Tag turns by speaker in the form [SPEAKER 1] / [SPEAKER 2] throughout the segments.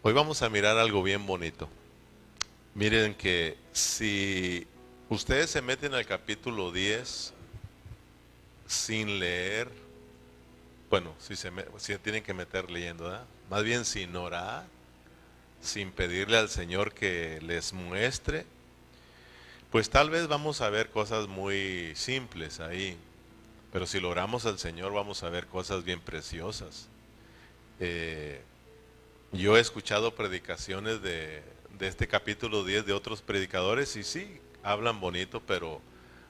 [SPEAKER 1] Hoy vamos a mirar algo bien bonito. Miren que si ustedes se meten al capítulo 10 sin leer, bueno, si tienen que meter leyendo, ¿verdad? Más bien sin orar, sin pedirle al Señor que les muestre, pues tal vez vamos a ver cosas muy simples ahí, pero si lo oramos al Señor vamos a ver cosas bien preciosas. Eh, yo he escuchado predicaciones de este capítulo 10 de otros predicadores y sí, hablan bonito, pero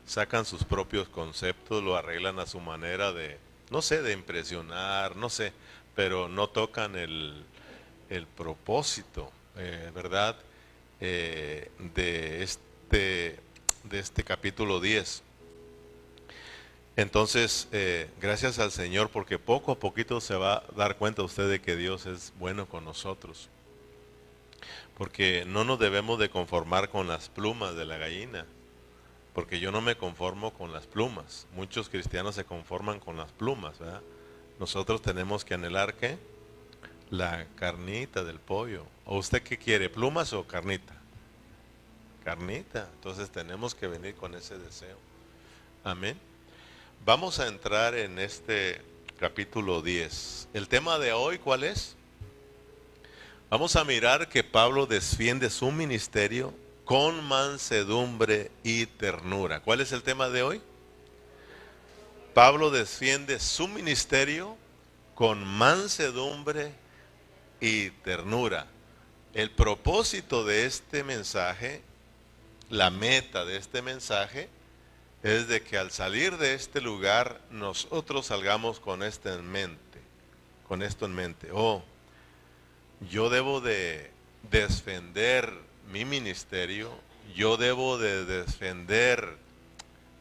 [SPEAKER 1] sacan sus propios conceptos, lo arreglan a su manera de, no sé, de impresionar, no sé, pero no tocan el propósito, ¿verdad? De este capítulo 10. Entonces, gracias al Señor, porque poco a poquito se va a dar cuenta usted de que Dios es bueno con nosotros. Porque no nos debemos de conformar con las plumas de la gallina, porque yo no me conformo con las plumas. Muchos cristianos se conforman con las plumas, ¿verdad? Nosotros tenemos que anhelar, ¿qué? La carnita del pollo. ¿O usted qué quiere, plumas o carnita? Carnita. Entonces tenemos que venir con ese deseo. Amén. Vamos a entrar en este capítulo 10. El tema de hoy, ¿cuál es? Vamos a mirar que Pablo defiende su ministerio con mansedumbre y ternura. ¿Cuál es el tema de hoy? Pablo defiende su ministerio con mansedumbre y ternura. El propósito de este mensaje, la meta de este mensaje, es de que al salir de este lugar nosotros salgamos con esto en mente, con esto en mente. Oh, yo debo de defender mi ministerio, yo debo de defender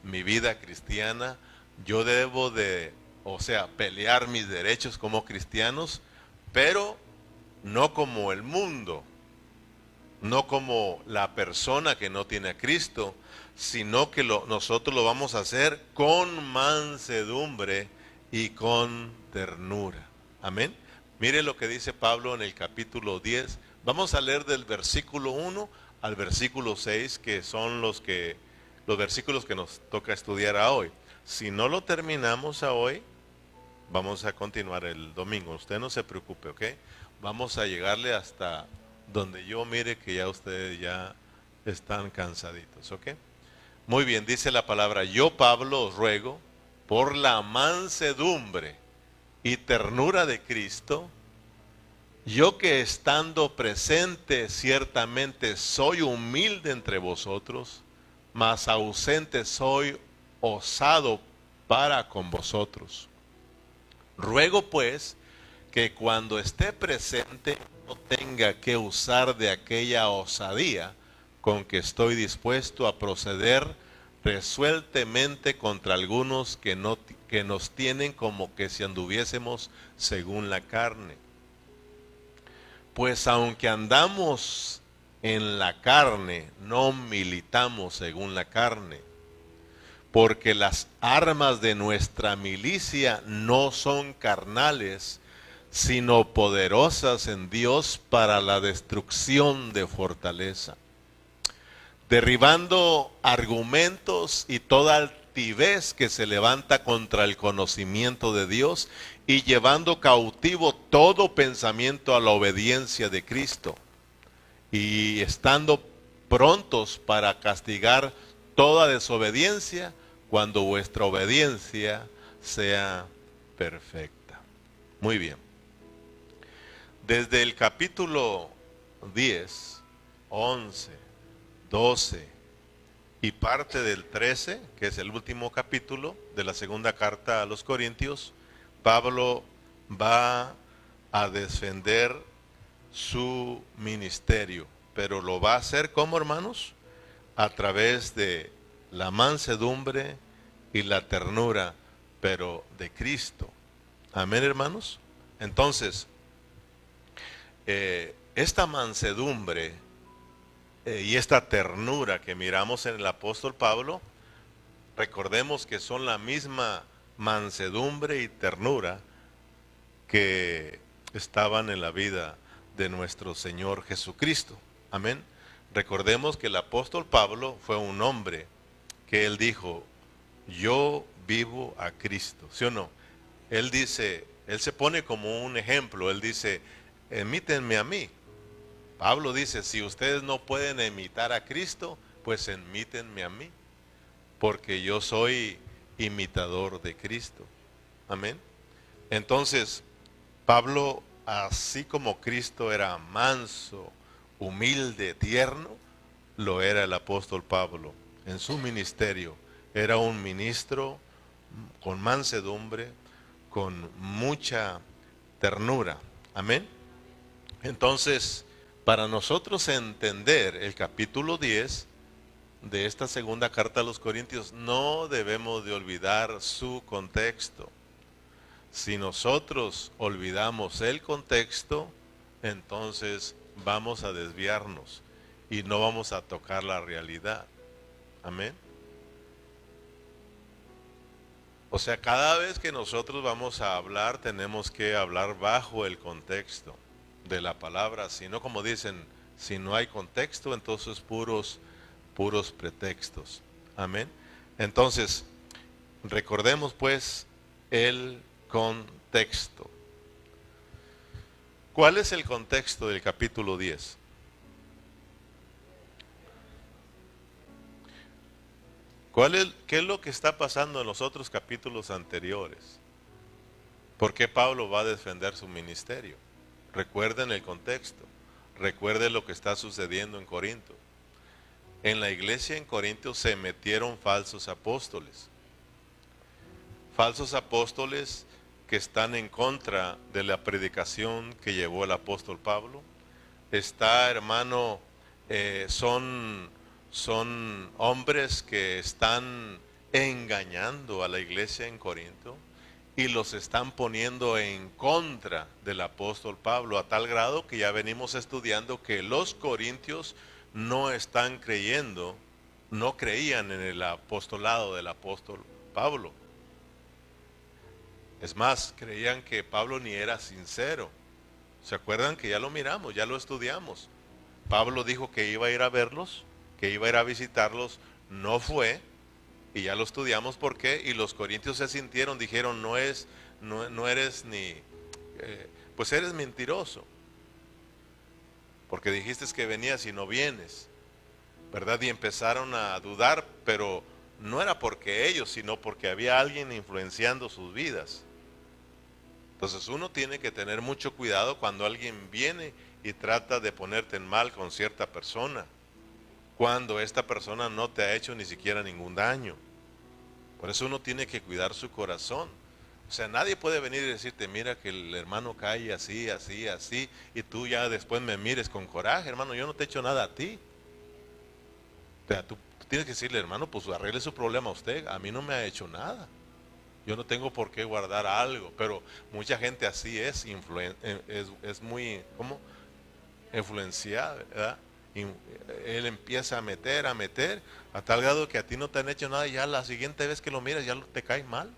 [SPEAKER 1] mi vida cristiana, yo debo de, o sea, pelear mis derechos como cristianos, pero no como el mundo, no como la persona que no tiene a Cristo, sino que nosotros lo vamos a hacer con mansedumbre y con ternura. Amén. Mire lo que dice Pablo en el capítulo 10. Vamos a leer del versículo 1 al versículo 6, que son los versículos que nos toca estudiar a hoy. Si no lo terminamos a hoy, vamos a continuar el domingo. Usted no se preocupe, ¿ok? Vamos a llegarle hasta donde yo mire que ya ustedes ya están cansaditos, ¿ok? Muy bien, dice la palabra, yo Pablo os ruego por la mansedumbre y ternura de Cristo, yo que estando presente ciertamente soy humilde entre vosotros, mas ausente soy osado para con vosotros. Ruego pues que cuando esté presente no tenga que usar de aquella osadía con que estoy dispuesto a proceder resueltamente contra algunos que nos tienen como que si anduviésemos según la carne. Pues aunque andamos en la carne, no militamos según la carne, porque las armas de nuestra milicia no son carnales, sino poderosas en Dios para la destrucción de fortaleza, derribando argumentos y toda altivez que se levanta contra el conocimiento de Dios y llevando cautivo todo pensamiento a la obediencia de Cristo y estando prontos para castigar toda desobediencia cuando vuestra obediencia sea perfecta. Muy bien. Desde el capítulo 10, 11, 12 y parte del 13, que es el último capítulo de la segunda carta a los Corintios, Pablo va a defender su ministerio, pero lo va a hacer como, hermanos, a través de la mansedumbre y la ternura, pero de Cristo. Amén, hermanos. Entonces, esta mansedumbre y esta ternura que miramos en el apóstol Pablo, recordemos que son la misma mansedumbre y ternura que estaban en la vida de nuestro Señor Jesucristo. Amén. Recordemos que el apóstol Pablo fue un hombre que él dijo, yo vivo a Cristo, ¿sí o no? Él dice, él se pone como un ejemplo, él dice, imítenme a mí. Pablo dice, si ustedes no pueden imitar a Cristo, pues imítenme a mí, porque yo soy imitador de Cristo. Amén. Entonces, Pablo, así como Cristo era manso, humilde, tierno, lo era el apóstol Pablo en su ministerio. Era un ministro con mansedumbre, con mucha ternura. Amén. Entonces, para nosotros entender el capítulo 10 de esta segunda carta a los Corintios, no debemos de olvidar su contexto. Si nosotros olvidamos el contexto, entonces vamos a desviarnos y no vamos a tocar la realidad. Amén. O sea, cada vez que nosotros vamos a hablar, tenemos que hablar bajo el contexto de la palabra. Si no, como dicen, si no hay contexto, entonces puros pretextos. Amén. Entonces, recordemos pues el contexto. ¿Cuál es el contexto del capítulo 10? ¿Qué es lo que está pasando en los otros capítulos anteriores? ¿Por qué Pablo va a defender su ministerio? Recuerden el contexto. Recuerden lo que está sucediendo en Corinto. En la iglesia en Corinto se metieron falsos apóstoles. Falsos apóstoles que están en contra de la predicación que llevó el apóstol Pablo. Hermano, son hombres que están engañando a la iglesia en Corinto y los están poniendo en contra del apóstol Pablo, a tal grado que ya venimos estudiando que los corintios no están creyendo, no creían en el apostolado del apóstol Pablo. Es más, creían que Pablo ni era sincero. ¿Se acuerdan que ya lo miramos, ya lo estudiamos? Pablo dijo que iba a ir a verlos, que iba a ir a visitarlos, no fue, y ya lo estudiamos por qué, y los corintios se sintieron, dijeron, no eres ni, pues eres mentiroso, porque dijiste que venías y no vienes, ¿verdad? Y empezaron a dudar, pero no era porque ellos, sino porque había alguien influenciando sus vidas. Entonces uno tiene que tener mucho cuidado cuando alguien viene y trata de ponerte en mal con cierta persona, cuando esta persona no te ha hecho ni siquiera ningún daño. Por eso uno tiene que cuidar su corazón. O sea, nadie puede venir y decirte, mira que el hermano cae así, así, así, y tú ya después me mires con coraje, hermano, yo no te he hecho nada a ti. O sea, tú tienes que decirle, hermano, pues arregle su problema a usted, a mí no me ha hecho nada. Yo no tengo por qué guardar algo, pero mucha gente así es muy, ¿cómo? Influenciada, ¿verdad? Y él empieza a meter, a tal grado que a ti no te han hecho nada y ya la siguiente vez que lo miras ya te cae mal.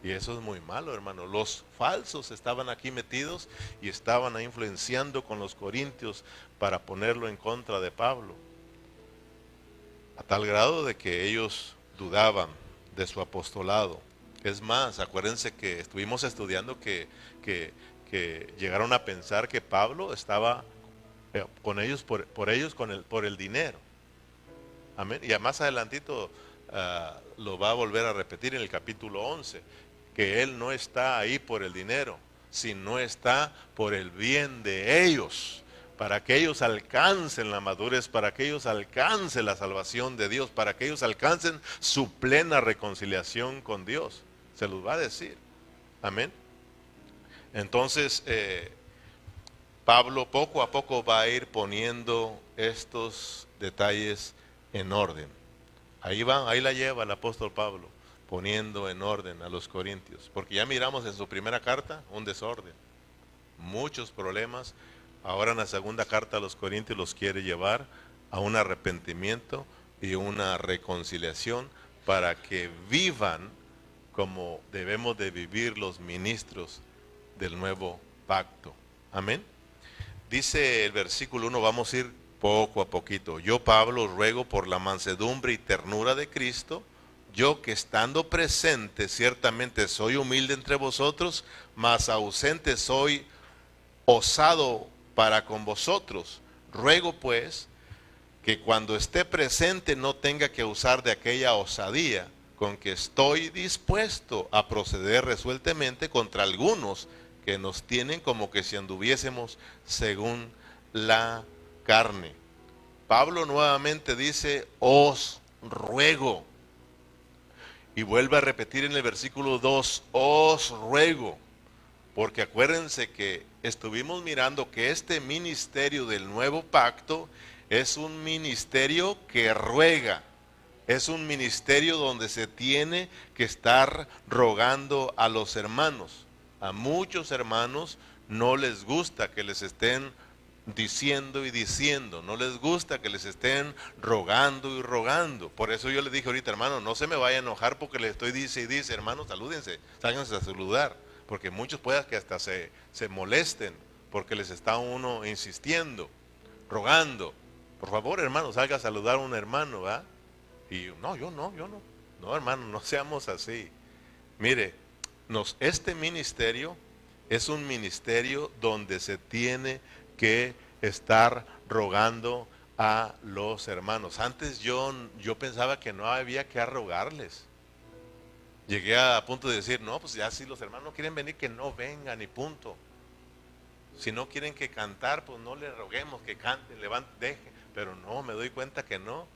[SPEAKER 1] Y eso es muy malo, hermano. Los falsos estaban aquí metidos y estaban influenciando con los corintios para ponerlo en contra de Pablo. A tal grado de que ellos dudaban de su apostolado. Es más, acuérdense que estuvimos estudiando que llegaron a pensar que Pablo estaba con ellos por el dinero. Amén. Y más adelantito lo va a volver a repetir en el capítulo 11, que él no está ahí por el dinero, sino está por el bien de ellos, para que ellos alcancen la madurez, para que ellos alcancen la salvación de Dios, para que ellos alcancen su plena reconciliación con Dios. Se los va a decir. Amén. Entonces, Pablo poco a poco va a ir poniendo estos detalles en orden. Ahí la lleva el apóstol Pablo, poniendo en orden a los corintios. Porque ya miramos en su primera carta un desorden, muchos problemas. Ahora en la segunda carta a los corintios los quiere llevar a un arrepentimiento y una reconciliación para que vivan como debemos de vivir los ministros del nuevo pacto. Amén. Dice el versículo 1, vamos a ir poco a poquito. Yo, Pablo, os ruego por la mansedumbre y ternura de Cristo, yo que estando presente ciertamente soy humilde entre vosotros, mas ausente soy osado para con vosotros. Ruego pues que cuando esté presente no tenga que usar de aquella osadía con que estoy dispuesto a proceder resueltamente contra algunos que nos tienen como que si anduviésemos según la carne. Pablo nuevamente dice, os ruego. Y vuelve a repetir en el versículo 2, os ruego. Porque acuérdense que estuvimos mirando que este ministerio del nuevo pacto es un ministerio que ruega. Es un ministerio donde se tiene que estar rogando a los hermanos. A muchos hermanos no les gusta que les estén diciendo y diciendo, no les gusta que les estén rogando y rogando. Por eso yo les dije ahorita, hermano, no se me vaya a enojar porque les estoy dice y dice, hermanos, salúdense, sálganse a saludar, porque muchos pueden que hasta se molesten porque les está uno insistiendo, rogando. Por favor, hermano, salga a saludar a un hermano, ¿va? Y no, yo no. No, hermano, no seamos así. Mire, este ministerio es un ministerio donde se tiene que estar rogando a los hermanos. Antes yo pensaba que no había que rogarles. Llegué a punto de decir, no, pues ya si los hermanos no quieren venir, que no vengan y punto. Si no quieren que cantar, pues no les roguemos que canten, levanten, dejen. Pero no, me doy cuenta que no.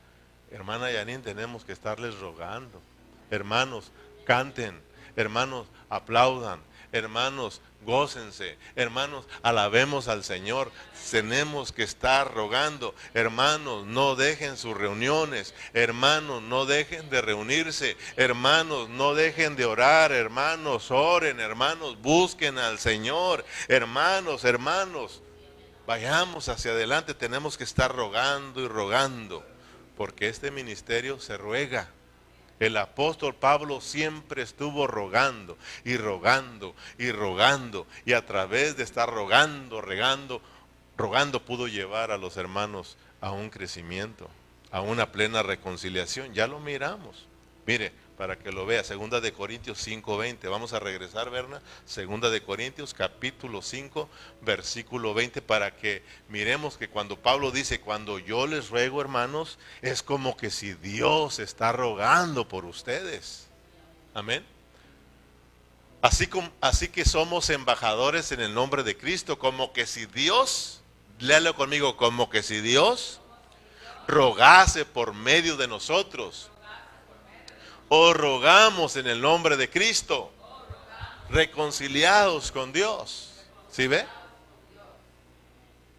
[SPEAKER 1] Hermana Yanin, tenemos que estarles rogando. Hermanos, canten. Hermanos, aplaudan. Hermanos, gócense. Hermanos, alabemos al Señor. Tenemos que estar rogando. Hermanos, no dejen sus reuniones. Hermanos, no dejen de reunirse. Hermanos, no dejen de orar. Hermanos, oren. Hermanos, busquen al Señor. Hermanos, vayamos hacia adelante. Tenemos que estar rogando y rogando, porque este ministerio se ruega. El apóstol Pablo siempre estuvo rogando y rogando y rogando, y a través de estar rogando pudo llevar a los hermanos a un crecimiento, a una plena reconciliación. Ya lo miramos. Mire, para que lo vea, 2 de Corintios 5:20. Vamos a regresar, Berna. 2 de Corintios capítulo 5, versículo 20, para que miremos que cuando Pablo dice, cuando yo les ruego, hermanos, es como que si Dios está rogando por ustedes. Amén. Así que somos embajadores en el nombre de Cristo, como que si Dios, léalo conmigo, como que si Dios rogase por medio de nosotros. Os rogamos en el nombre de Cristo, reconciliados con Dios. ¿Sí ve?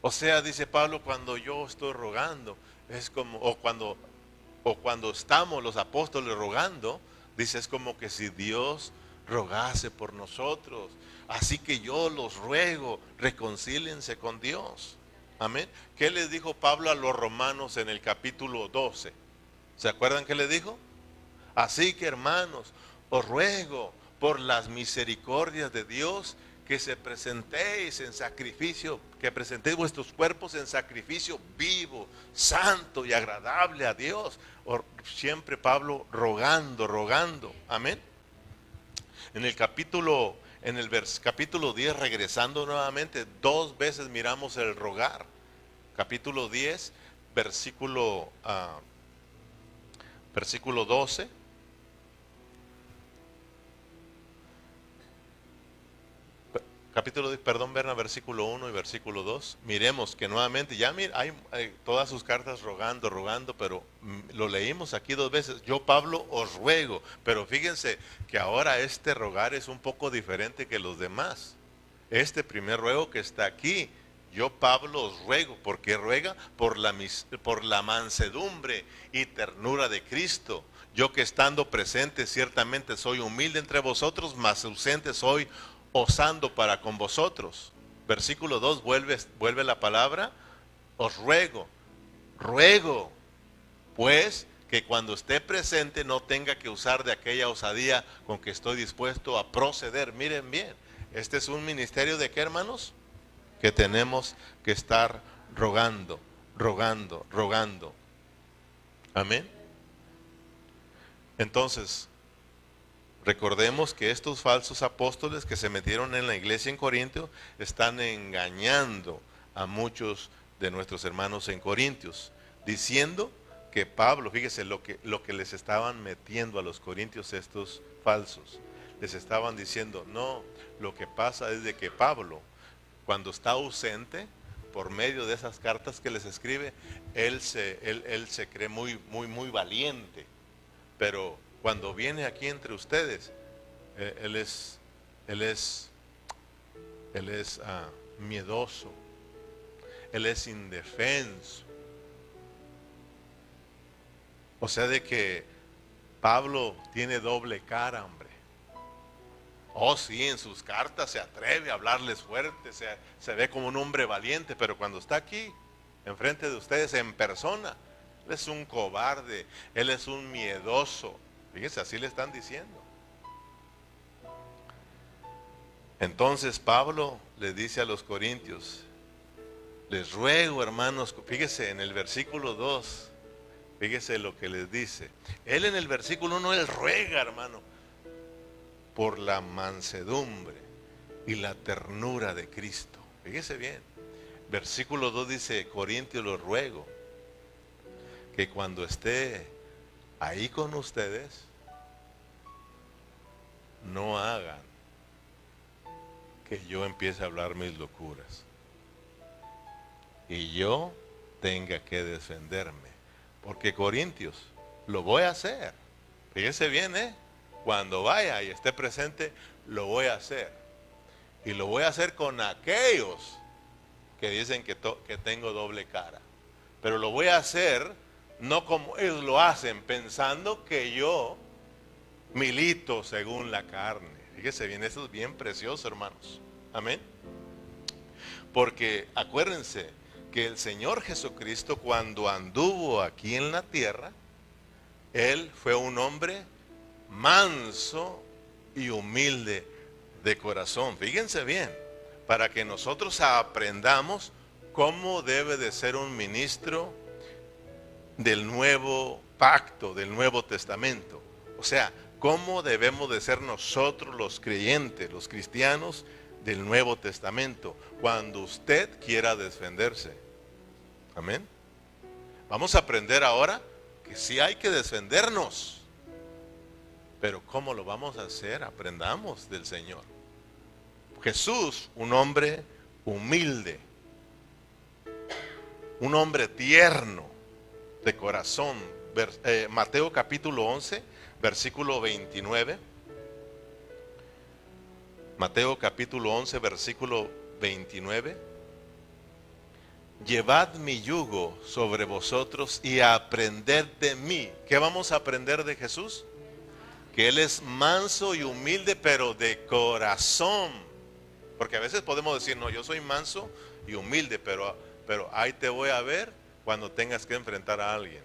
[SPEAKER 1] O sea, dice Pablo, cuando yo estoy rogando, es como, o cuando estamos los apóstoles rogando, dice, es como que si Dios rogase por nosotros. Así que yo los ruego, reconcíliense con Dios. Amén. ¿Qué les dijo Pablo a los romanos en el capítulo 12? ¿Se acuerdan qué les dijo? Así que, hermanos, os ruego por las misericordias de Dios que se presentéis en sacrificio, que presentéis vuestros cuerpos en sacrificio vivo, santo y agradable a Dios. Siempre Pablo rogando. Amén. En el capítulo 10, regresando nuevamente, 2 veces miramos el rogar. Capítulo 10, versículo 12. Capítulo 10, perdón, Berna, versículo 1 y versículo 2. Miremos que nuevamente, ya hay todas sus cartas rogando, pero lo leímos aquí 2 veces. Yo, Pablo, os ruego. Pero fíjense que ahora este rogar es un poco diferente que los demás. Este primer ruego que está aquí, yo, Pablo, os ruego. ¿Por qué ruega? Por la mansedumbre y ternura de Cristo. Yo que estando presente ciertamente soy humilde entre vosotros, mas ausente soy osando para con vosotros. Versículo 2, vuelve la palabra, os ruego, pues que cuando esté presente no tenga que usar de aquella osadía con que estoy dispuesto a proceder. Miren bien, este es un ministerio de ¿qué, hermanos? que tenemos que estar rogando, rogando, rogando. Amén. Entonces, recordemos que estos falsos apóstoles que se metieron en la iglesia en Corinto están engañando a muchos de nuestros hermanos en Corintios, diciendo que Pablo, fíjese lo que les estaban metiendo a los corintios estos falsos. Les estaban diciendo, no, lo que pasa es de que Pablo, cuando está ausente, por medio de esas cartas que les escribe, él se cree muy, muy, muy valiente. Pero cuando viene aquí entre ustedes, él es miedoso, él es indefenso. O sea, de que Pablo tiene doble cara, hombre. Oh, sí, en sus cartas se atreve a hablarles fuerte, se ve como un hombre valiente, pero cuando está aquí, enfrente de ustedes en persona, él es un cobarde, él es un miedoso. Fíjense, así le están diciendo. Entonces Pablo le dice a los corintios, les ruego, hermanos, fíjese en el versículo 2, fíjese lo que les dice. Él en el versículo 1, él ruega, hermano, por la mansedumbre y la ternura de Cristo. Fíjese bien. Versículo 2 dice, Corintios, los ruego que cuando esté ahí con ustedes, no hagan que yo empiece a hablar mis locuras y yo tenga que defenderme. Porque Corintios, lo voy a hacer. Fíjese bien, cuando vaya y esté presente, lo voy a hacer. Y lo voy a hacer con aquellos que dicen que tengo doble cara. Pero lo voy a hacer no como ellos lo hacen, pensando que yo milito según la carne. Fíjese bien, eso es bien precioso, hermanos. Amén. Porque acuérdense que el Señor Jesucristo, cuando anduvo aquí en la tierra, Él fue un hombre manso y humilde de corazón. Fíjense bien, para que nosotros aprendamos cómo debe de ser un ministro del nuevo pacto, del Nuevo Testamento. O sea, cómo debemos de ser nosotros los creyentes, los cristianos del Nuevo Testamento, cuando usted quiera defenderse. Amén. Vamos a aprender ahora que sí hay que defendernos. Pero ¿cómo lo vamos a hacer? Aprendamos del Señor. Jesús, un hombre humilde, un hombre tierno de corazón. Mateo capítulo 11, versículo 29. Mateo capítulo 11, versículo 29. Llevad mi yugo sobre vosotros y aprended de mí. ¿Qué vamos a aprender de Jesús? Que Él es manso y humilde, pero de corazón. Porque a veces podemos decir, no, yo soy manso y humilde, pero ahí te voy a ver cuando tengas que enfrentar a alguien.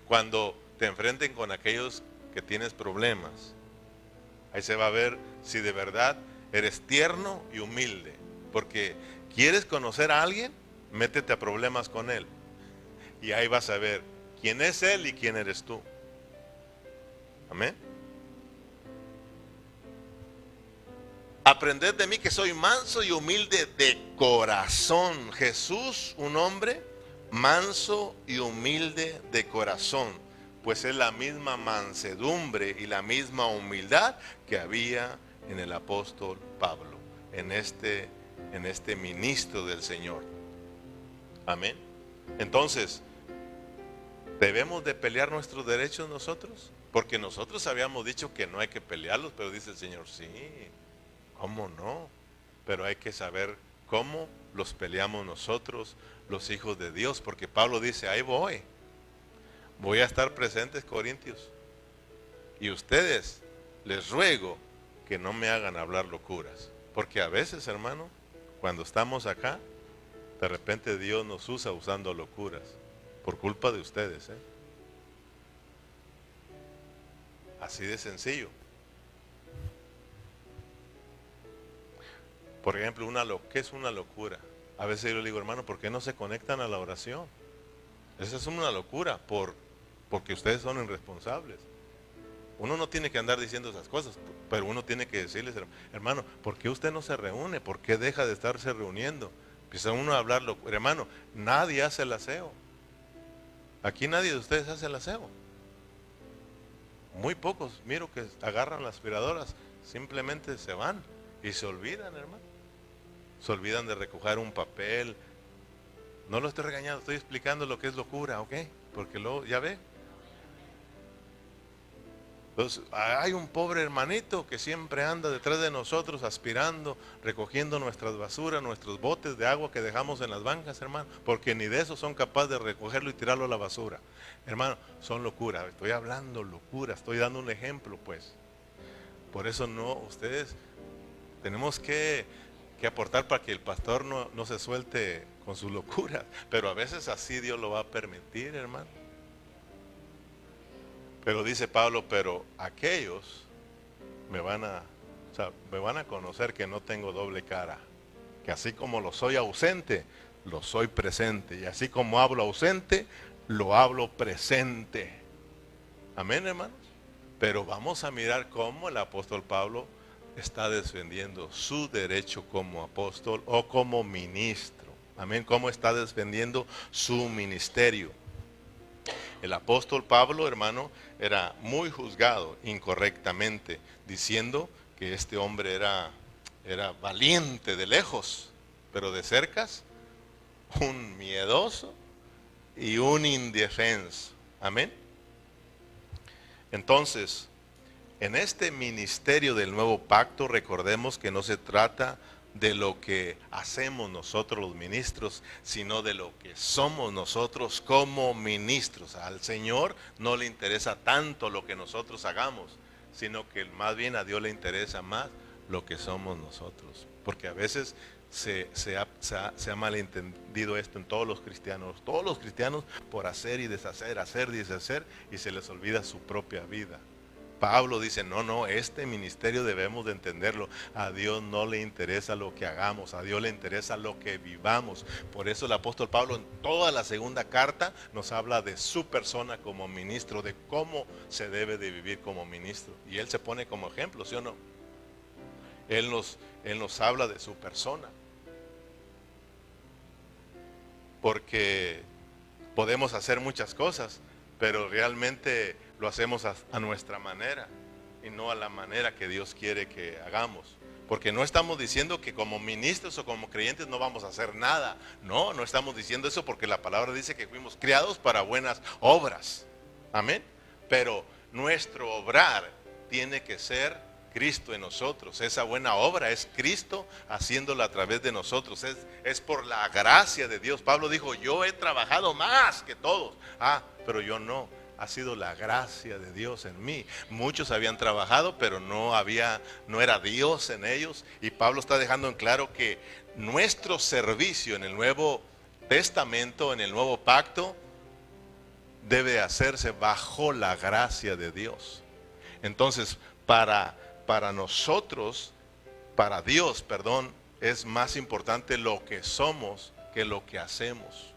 [SPEAKER 1] Cuando te enfrenten con aquellos que tienes problemas. Ahí se va a ver si de verdad eres tierno y humilde. Porque quieres conocer a alguien, métete a problemas con él. Y ahí vas a ver quién es él y quién eres tú. Amén. Aprended de mí que soy manso y humilde de corazón. Jesús, un hombre manso y humilde de corazón, pues es la misma mansedumbre y la misma humildad que había en el apóstol Pablo, en este ministro del Señor. Amén. Entonces, ¿debemos de pelear nuestros derechos nosotros? Porque nosotros habíamos dicho que no hay que pelearlos, pero dice el Señor, sí, ¿cómo no? Pero hay que saber cómo los peleamos nosotros, los hijos de Dios, porque Pablo dice, ahí voy a estar presentes, Corintios, y ustedes les ruego que no me hagan hablar locuras, porque a veces, hermano, cuando estamos acá, de repente Dios nos usa usando locuras, por culpa de ustedes, Así de sencillo. Por ejemplo, una que es una locura. A veces yo le digo, hermano, ¿por qué no se conectan a la oración? Esa es una locura, porque ustedes son irresponsables. Uno no tiene que andar diciendo esas cosas, pero uno tiene que decirles, hermano, ¿por qué usted no se reúne? ¿Por qué deja de estarse reuniendo? Empieza uno a hablarlo, hermano, nadie hace el aseo. Aquí nadie de ustedes hace el aseo. Muy pocos, miro que agarran las aspiradoras, simplemente se van y se olvidan, hermano. Se olvidan de recoger un papel. No lo estoy regañando, estoy explicando lo que es locura, ¿ok? Porque luego, ya ve. Entonces, hay un pobre hermanito que siempre anda detrás de nosotros aspirando, recogiendo nuestras basuras, nuestros botes de agua que dejamos en las bancas, hermano, porque ni de eso son capaces de recogerlo y tirarlo a la basura. Hermano, son locuras, estoy hablando locura, estoy dando un ejemplo, pues. Por eso no, ustedes tenemos que aportar para que el pastor no se suelte con su locura, pero a veces así Dios lo va a permitir, hermano. Pero dice Pablo, pero aquellos me van a conocer que no tengo doble cara, que así como lo soy ausente, lo soy presente, y así como hablo ausente, lo hablo presente. Amén, hermanos. Pero vamos a mirar cómo el apóstol Pablo está defendiendo su derecho como apóstol o como ministro. Amén, cómo está defendiendo su ministerio. El apóstol Pablo, hermano, era muy juzgado incorrectamente, diciendo que este hombre era valiente de lejos, pero de cercas, un miedoso y un indefenso. Amén. Entonces, en este ministerio del nuevo pacto, recordemos que no se trata de lo que hacemos nosotros los ministros, sino de lo que somos nosotros como ministros. Al Señor no le interesa tanto lo que nosotros hagamos, sino que más bien a Dios le interesa más lo que somos nosotros. Porque a veces se ha malentendido esto en todos los cristianos. Todos los cristianos por hacer y deshacer, y se les olvida su propia vida. Pablo dice, no, este ministerio debemos de entenderlo. A Dios no le interesa lo que hagamos, a Dios le interesa lo que vivamos. Por eso el apóstol Pablo en toda la segunda carta nos habla de su persona como ministro, de cómo se debe de vivir como ministro. Y él se pone como ejemplo, ¿sí o no? Él nos habla de su persona. Porque podemos hacer muchas cosas, pero realmente lo hacemos a nuestra manera y no a la manera que Dios quiere que hagamos. Porque no estamos diciendo que como ministros o como creyentes no vamos a hacer nada. No estamos diciendo eso, porque la palabra dice que fuimos criados para buenas obras. Amén. Pero nuestro obrar tiene que ser Cristo en nosotros. Esa buena obra es Cristo haciéndola a través de nosotros. Es por la gracia de Dios. Pablo dijo, yo he trabajado más que todos. Pero yo no. Ha sido la gracia de Dios en mí. Muchos habían trabajado, pero no era Dios en ellos. Y Pablo está dejando en claro que nuestro servicio en el Nuevo Testamento, en el Nuevo Pacto, debe hacerse bajo la gracia de Dios. Entonces, para nosotros, para Dios, es más importante lo que somos que lo que hacemos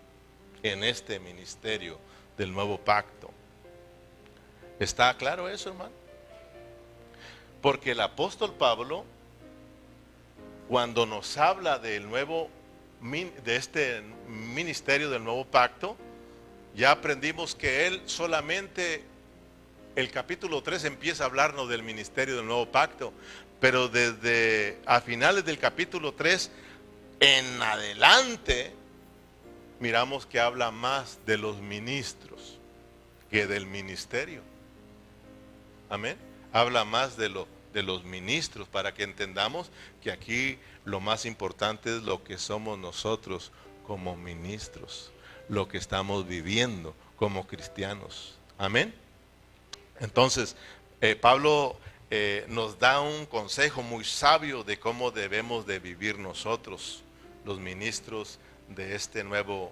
[SPEAKER 1] en este ministerio del Nuevo Pacto. ¿Está claro eso, hermano? Porque el apóstol Pablo, cuando nos habla de este ministerio del Nuevo Pacto, ya aprendimos que él solamente, el capítulo 3 empieza a hablarnos del ministerio del Nuevo Pacto, pero desde a finales del capítulo 3 en adelante, miramos que habla más de los ministros que del ministerio. Amén. Habla más de los ministros, para que entendamos que aquí lo más importante es lo que somos nosotros como ministros, lo que estamos viviendo como cristianos. Amén. Entonces, Pablo nos da un consejo muy sabio de cómo debemos de vivir nosotros, los ministros de este Nuevo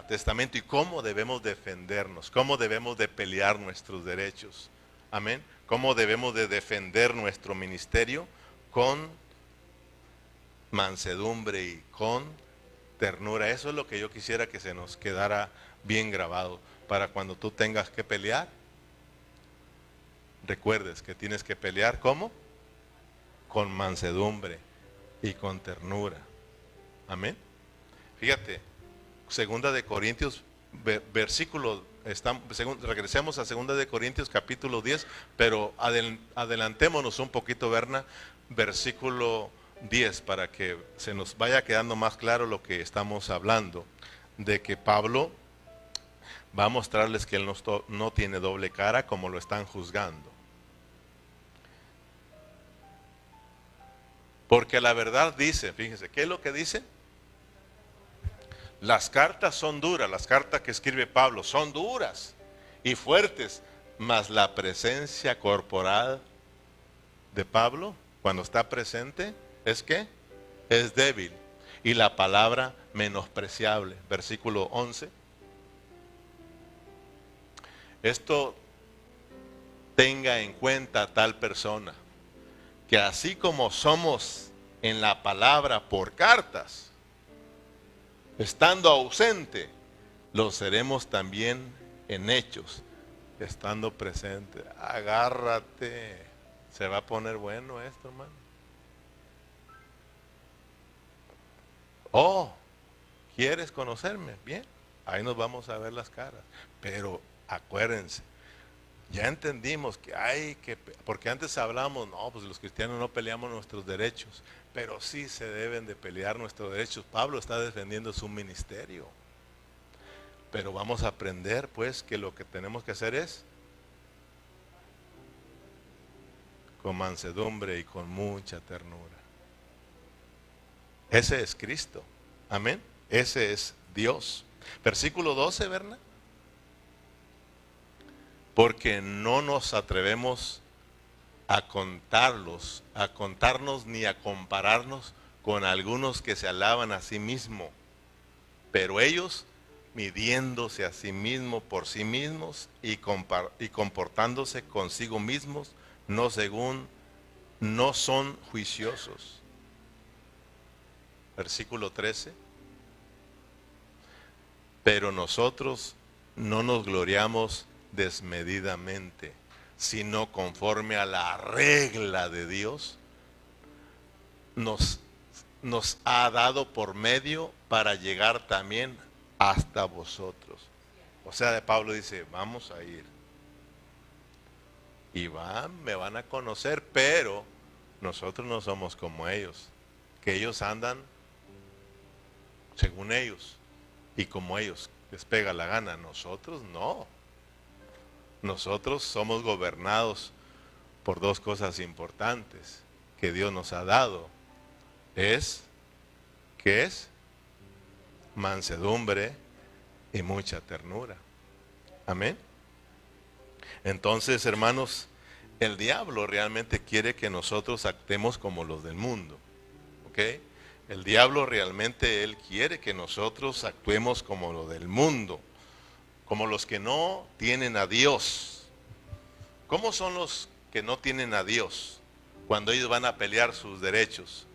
[SPEAKER 1] Testamento, y cómo debemos defendernos, cómo debemos de pelear nuestros derechos. Amén. Cómo debemos de defender nuestro ministerio con mansedumbre y con ternura. Eso es lo que yo quisiera que se nos quedara bien grabado, para cuando tú tengas que pelear, recuerdes que tienes que pelear ¿cómo? Con mansedumbre y con ternura. Amén. Fíjate, segunda de Corintios, regresemos a segunda de Corintios capítulo 10, pero adelantémonos un poquito, Berna, versículo 10, para que se nos vaya quedando más claro lo que estamos hablando, de que Pablo va a mostrarles que él no tiene doble cara como lo están juzgando. Porque la verdad dice, fíjense, ¿qué es lo que dice? Las cartas son duras, las cartas que escribe Pablo son duras y fuertes, mas la presencia corporal de Pablo, cuando está presente, ¿es qué? Es débil. Y la palabra menospreciable, versículo 11. Esto tenga en cuenta tal persona, que así como somos en la palabra por cartas, estando ausente, lo seremos también en hechos, estando presente. Agárrate, se va a poner bueno esto, hermano. Oh, ¿quieres conocerme? Bien, ahí nos vamos a ver las caras. Pero acuérdense, ya entendimos que hay que, porque antes hablábamos, no, pues los cristianos no peleamos nuestros derechos, pero sí se deben de pelear nuestros derechos. Pablo está defendiendo su ministerio. Pero vamos a aprender pues que lo que tenemos que hacer es con mansedumbre y con mucha ternura. Ese es Cristo. Amén. Ese es Dios. Versículo 12, Berna. Porque no nos atrevemos a contarnos ni a compararnos con algunos que se alaban a sí mismos, pero ellos midiéndose a sí mismos por sí mismos y comportándose consigo mismos, no son juiciosos. Versículo 13. Pero nosotros no nos gloriamos desmedidamente, sino conforme a la regla de Dios nos ha dado por medio para llegar también hasta vosotros. O sea, Pablo dice, vamos a ir y me van a conocer, pero nosotros no somos como ellos, que ellos andan según ellos y como ellos les pega la gana. Nosotros no. Nosotros somos gobernados por dos cosas importantes que Dios nos ha dado. ¿Qué es? Mansedumbre y mucha ternura. Amén. Entonces, hermanos, el diablo realmente quiere que nosotros actuemos como los del mundo. ¿Ok? El diablo realmente, él quiere que nosotros actuemos como los del mundo, como los que no tienen a Dios. ¿Cómo son los que no tienen a Dios cuando ellos van a pelear sus derechos?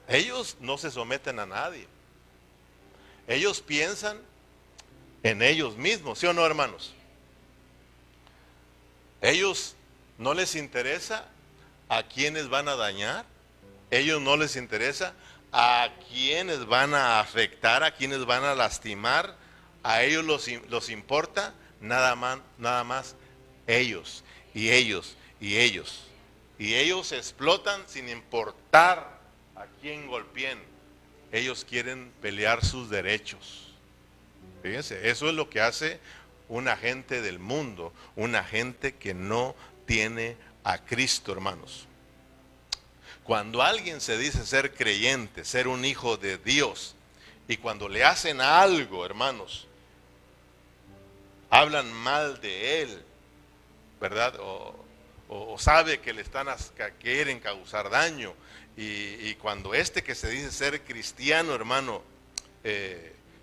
[SPEAKER 1] Ellos no se someten a nadie. Ellos piensan en ellos mismos, ¿sí o no, hermanos? Ellos no les interesa a quienes van a dañar. Ellos no les interesa a quienes van a afectar, a quienes van a lastimar. A ellos los importa nada más ellos y ellos y ellos. Y ellos explotan sin importar a quién golpeen. Ellos quieren pelear sus derechos. Fíjense, eso es lo que hace un agente del mundo, un agente que no tiene a Cristo, hermanos. Cuando alguien se dice ser creyente, ser un hijo de Dios, y cuando le hacen algo, hermanos, hablan mal de él, ¿verdad? O sabe que le quieren causar daño, y cuando que se dice ser cristiano, hermano,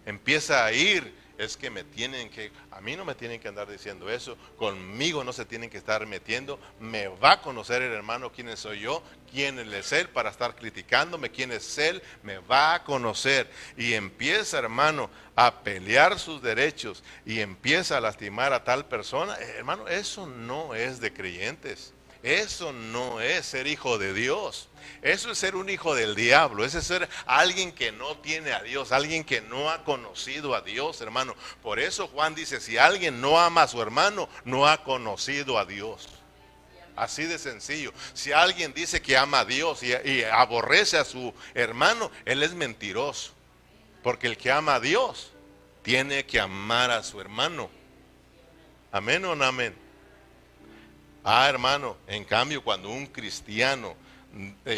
[SPEAKER 1] empieza a ir es que a mí no me tienen que andar diciendo eso, conmigo no se tienen que estar metiendo, me va a conocer el hermano quién soy yo, quién es él para estar criticándome, quién es él, me va a conocer. Y empieza, hermano, a pelear sus derechos y empieza a lastimar a tal persona, hermano, eso no es de creyentes. Eso no es ser hijo de Dios. Eso es ser un hijo del diablo. Ese es ser alguien que no tiene a Dios, alguien que no ha conocido a Dios, hermano. Por eso Juan dice, si alguien no ama a su hermano, no ha conocido a Dios. Así de sencillo. Si alguien dice que ama a Dios y aborrece a su hermano, él es mentiroso. Porque el que ama a Dios tiene que amar a su hermano. ¿Amén o no amén? Hermano, en cambio cuando un cristiano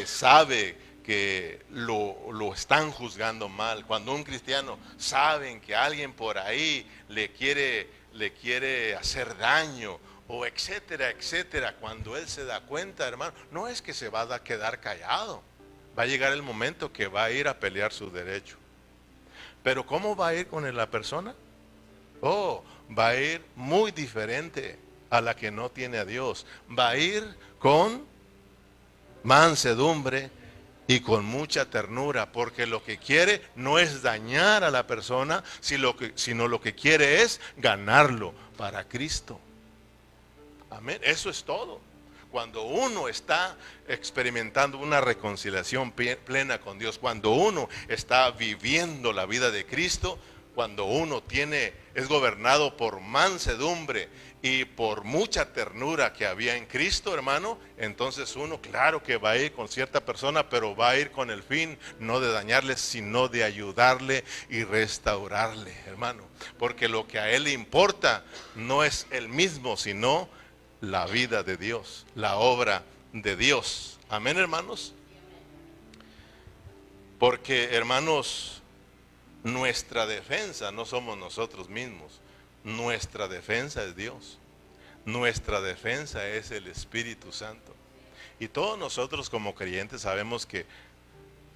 [SPEAKER 1] sabe que lo están juzgando mal, cuando un cristiano sabe que alguien por ahí le quiere hacer daño, o etcétera, etcétera, cuando él se da cuenta, hermano, no es que se va a quedar callado, va a llegar el momento que va a ir a pelear su derecho. Pero ¿cómo va a ir con la persona? Va a ir muy diferente a la que no tiene a Dios. Va a ir con mansedumbre y con mucha ternura, porque lo que quiere no es dañar a la persona, sino lo que quiere es ganarlo para Cristo. Amén, eso es todo. Cuando uno está experimentando una reconciliación plena con Dios, cuando uno está viviendo la vida de Cristo, cuando uno es gobernado por mansedumbre y por mucha ternura que había en Cristo, hermano, entonces uno claro que va a ir con cierta persona, pero va a ir con el fin no de dañarle, sino de ayudarle y restaurarle, hermano. Porque lo que a él le importa no es él mismo, sino la vida de Dios, la obra de Dios. Amén, hermanos. Porque, hermanos, nuestra defensa no somos nosotros mismos. Nuestra defensa es Dios. Nuestra defensa es el Espíritu Santo. Y todos nosotros como creyentes sabemos que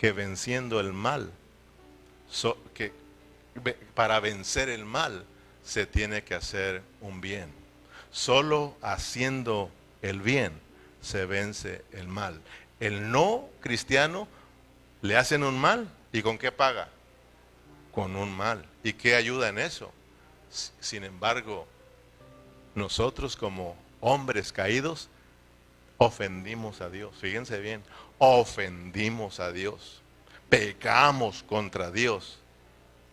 [SPEAKER 1] venciendo el mal, para vencer el mal se tiene que hacer un bien. Solo haciendo el bien se vence el mal. El no cristiano le hacen un mal, ¿y con qué paga? Con un mal. ¿Y qué ayuda en eso? Sin embargo, nosotros como hombres caídos ofendimos a Dios. Fíjense bien, ofendimos a Dios, pecamos contra Dios.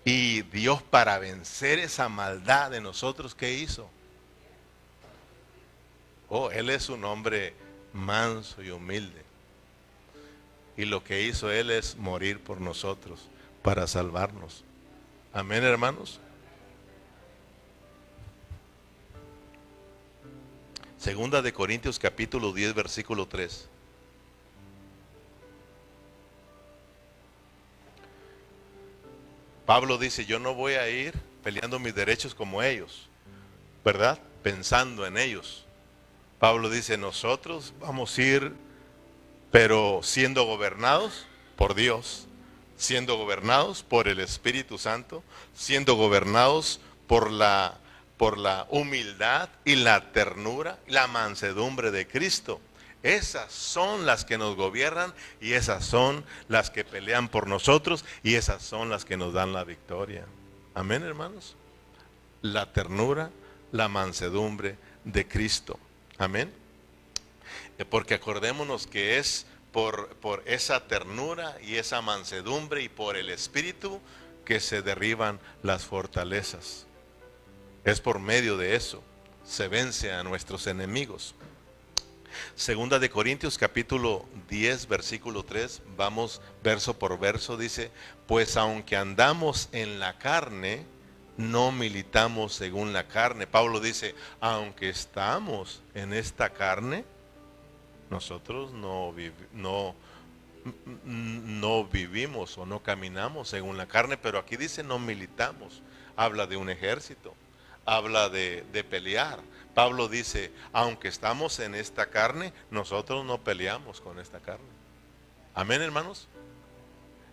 [SPEAKER 1] Y Dios, para vencer esa maldad de nosotros, ¿qué hizo? Él es un hombre manso y humilde. Y lo que hizo Él es morir por nosotros, para salvarnos. Amén, hermanos. Segunda de Corintios capítulo 10, versículo 3. Pablo dice, yo no voy a ir peleando mis derechos como ellos, ¿verdad? Pensando en ellos. Pablo dice, nosotros vamos a ir, pero siendo gobernados por Dios, siendo gobernados por el Espíritu Santo, siendo gobernados por la humildad y la ternura, la mansedumbre de Cristo. Esas son las que nos gobiernan y esas son las que pelean por nosotros y esas son las que nos dan la victoria. Amén, hermanos. La ternura, la mansedumbre de Cristo. Amén. Porque acordémonos que es por esa ternura y esa mansedumbre y por el Espíritu que se derriban las fortalezas. Es por medio de eso se vence a nuestros enemigos. Segunda de Corintios capítulo 10 versículo 3, vamos verso por verso, dice, pues aunque andamos en la carne, no militamos según la carne. Pablo dice, aunque estamos en esta carne, nosotros no vivimos o no caminamos según la carne, pero aquí dice no militamos. Habla de un ejército, habla de pelear. Pablo dice, aunque estamos en esta carne, nosotros no peleamos con esta carne. Amén, hermanos.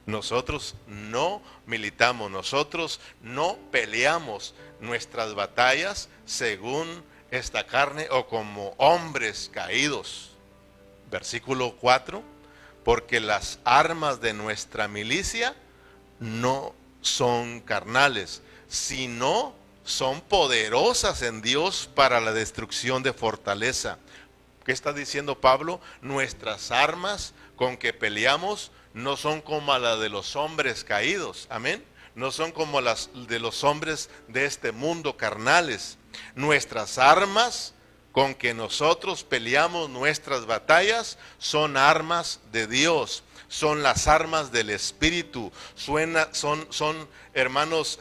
[SPEAKER 1] Nosotros no militamos, nosotros no peleamos nuestras batallas según esta carne o como hombres caídos. Versículo 4, porque las armas de nuestra milicia no son carnales, sino son poderosas en Dios para la destrucción de fortaleza. ¿Qué está diciendo Pablo? Nuestras armas con que peleamos no son como las de los hombres caídos, amén. No son como las de los hombres de este mundo carnales. Nuestras armas con que nosotros peleamos nuestras batallas son armas de Dios, son las armas del Espíritu. Son hermanos,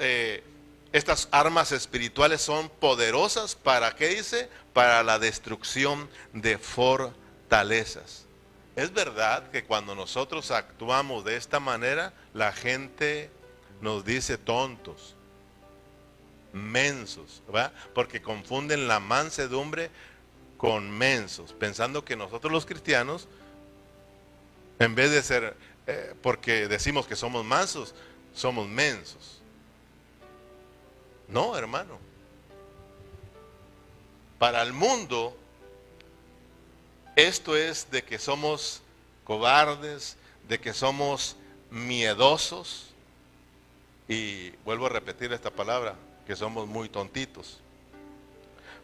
[SPEAKER 1] estas armas espirituales son poderosas. ¿Para qué dice? Para la destrucción de fortalezas. Es verdad que cuando nosotros actuamos de esta manera, la gente nos dice tontos, mensos, ¿verdad? Porque confunden la mansedumbre con mensos, pensando que nosotros los cristianos, en vez de ser, porque decimos que somos mansos, somos mensos. No, hermano. Para el mundo, esto es de que somos cobardes, de que somos miedosos, y vuelvo a repetir esta palabra, que somos muy tontitos.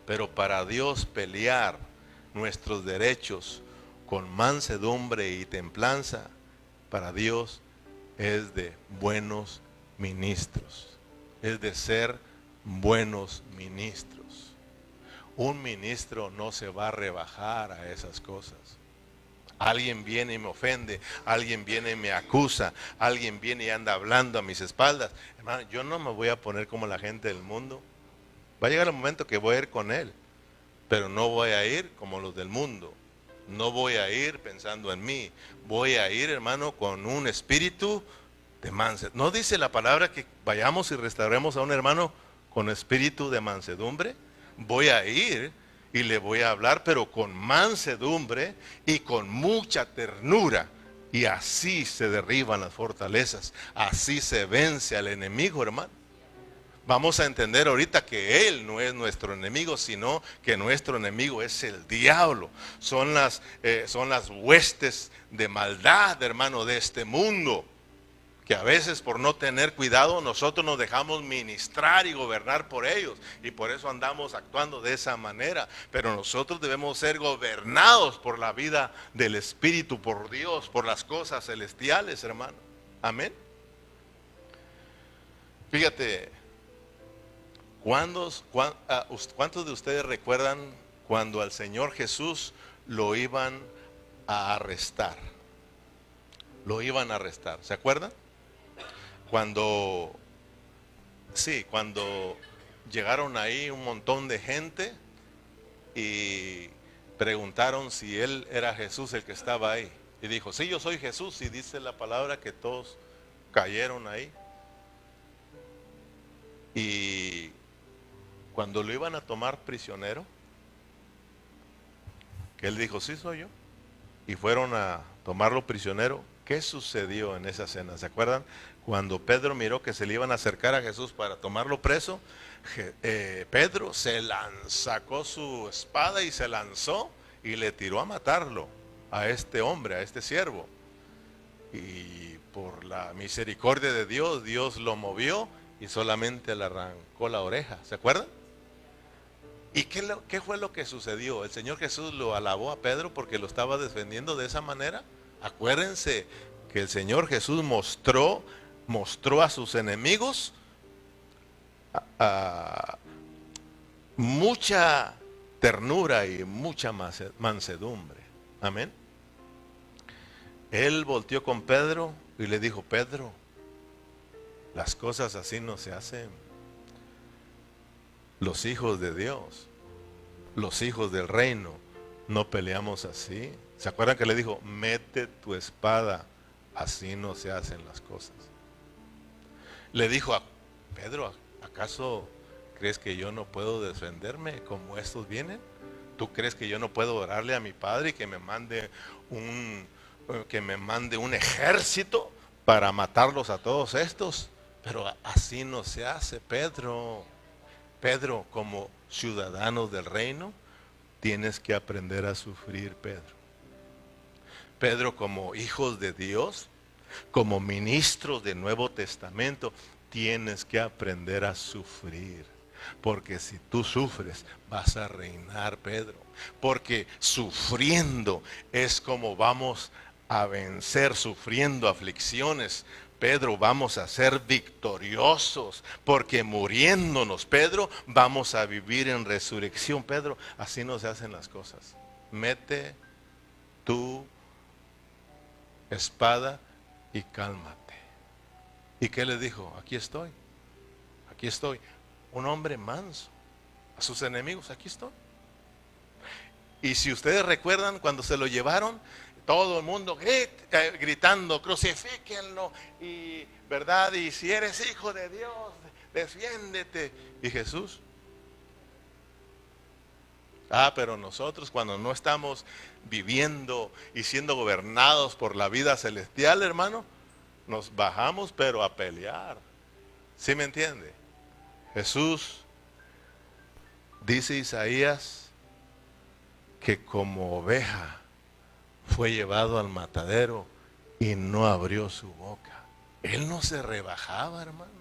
[SPEAKER 1] Pero para Dios pelear nuestros derechos con mansedumbre y templanza, para Dios es de buenos ministros, es de ser buenos ministros. Un ministro no se va a rebajar a esas cosas. Alguien viene y me ofende, alguien viene y me acusa, alguien viene y anda hablando a mis espaldas. Hermano, yo no me voy a poner como la gente del mundo. Va a llegar el momento que voy a ir con él, pero no voy a ir como los del mundo. No voy a ir pensando en mí. Voy a ir, hermano, con un espíritu de mansedumbre. ¿No dice la palabra que vayamos y restauremos a un hermano con espíritu de mansedumbre? Voy a ir y le voy a hablar, pero con mansedumbre y con mucha ternura. Y así se derriban las fortalezas. Así se vence al enemigo, hermano. Vamos a entender ahorita que Él no es nuestro enemigo, sino que nuestro enemigo es el diablo. Son las huestes de maldad, hermano, de este mundo. Que a veces por no tener cuidado nosotros nos dejamos ministrar y gobernar por ellos. Y por eso andamos actuando de esa manera. Pero nosotros debemos ser gobernados por la vida del Espíritu, por Dios, por las cosas celestiales, hermano. Amén. Fíjate, ¿cuántos de ustedes recuerdan cuando al Señor Jesús lo iban a arrestar? Lo iban a arrestar, ¿se acuerdan? Cuando llegaron ahí un montón de gente y preguntaron si él era Jesús el que estaba ahí. Y dijo, sí, yo soy Jesús. Y dice la palabra que todos cayeron ahí. Y cuando lo iban a tomar prisionero, que él dijo, sí soy yo. Y fueron a tomarlo prisionero. ¿Qué sucedió en esa cena? ¿Se acuerdan? Cuando Pedro miró que se le iban a acercar a Jesús para tomarlo preso, Pedro sacó su espada y se lanzó y le tiró a matarlo a este hombre, a este siervo. Y por la misericordia de Dios, Dios lo movió y solamente le arrancó la oreja. ¿Se acuerdan? ¿Y qué fue lo que sucedió? El Señor Jesús lo alabó a Pedro porque lo estaba defendiendo de esa manera. Acuérdense que el Señor Jesús mostró a sus enemigos mucha ternura y mucha mansedumbre. Amén. Él volteó con Pedro y le dijo, Pedro, las cosas así no se hacen. Los hijos de Dios, los hijos del reino, no peleamos así. ¿Se acuerdan que le dijo, mete tu espada, así no se hacen las cosas? Le dijo a Pedro, ¿acaso crees que yo no puedo defenderme como estos vienen? ¿Tú crees que yo no puedo orarle a mi Padre y que me mande un ejército para matarlos a todos estos. Pero así no se hace, Pedro. Pedro, como ciudadanos del reino, tienes que aprender a sufrir, Pedro. Pedro, como hijos de Dios, como ministros del Nuevo Testamento, tienes que aprender a sufrir. Porque si tú sufres, vas a reinar, Pedro. Porque sufriendo es como vamos a vencer, sufriendo aflicciones. Pedro, vamos a ser victoriosos, porque muriéndonos, Pedro, vamos a vivir en resurrección. Pedro, así no se hacen las cosas. Mete tu espada y cálmate. ¿Y qué le dijo? Aquí estoy, aquí estoy. Un hombre manso a sus enemigos, aquí estoy. Y si ustedes recuerdan, cuando se lo llevaron, todo el mundo gritando, crucifíquenlo, y verdad, y si eres hijo de Dios, defiéndete. Y Jesús, pero nosotros cuando no estamos viviendo y siendo gobernados por la vida celestial, hermano, nos bajamos pero a pelear. ¿Sí me entiende? Jesús, dice Isaías, que como oveja fue llevado al matadero y no abrió su boca. Él no se rebajaba, hermano.